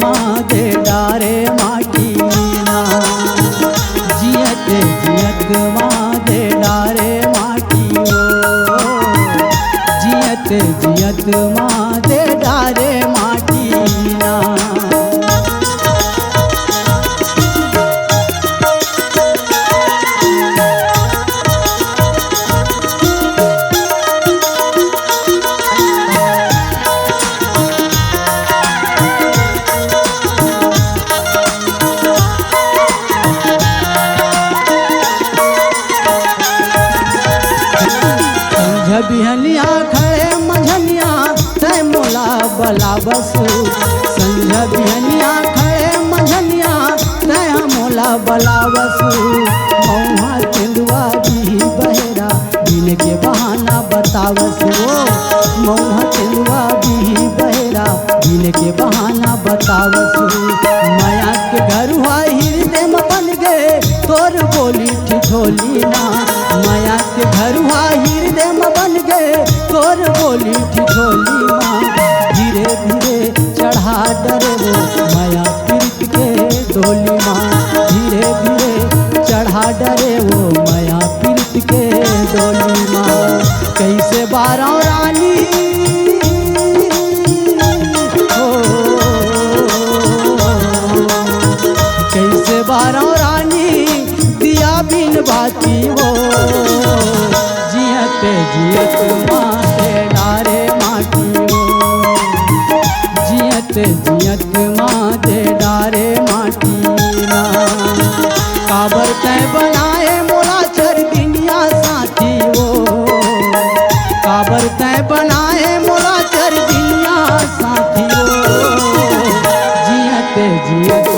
माँ दे डारे माटी ना, जियत जियत माँ दे डारे माटी हो, जियत जियत माँ दे डारे माटी ना। बिहनिया खड़े मझनिया तय मोला बलाबसु, संझ बिहनिया खड़े मझनिया तय मोला बलाबसु। मौहा तेंदुआ भी बहेरा बिन के बहाना बतावसु, मौहा तेंदुआ भी बहेरा बिन के बहाना बतावसु। माया के घर हुआ हृदय में बन गए तोर बोली ठिठोली ना, माया के घर हुआ हृदय में बन गए तोर बोली ठिठोली माँ। धीरे धीरे चढ़ा डरे वो माया पीरित के डोली माँ, धीरे धीरे चढ़ा डरे वो माया पीरित के डोली माँ। कैसे बारह रानी हो, कैसे बारह रानी दिया बिन बाती हो, जियत जियत माँ दे डारे माटी हो, जियत जियत माँ दे डारे माटी ना। काबर तय बनाए मोला चर दुनिया साथी हो, काबर तय बनाए मोला चर दुनिया साथी हो, जियत जियत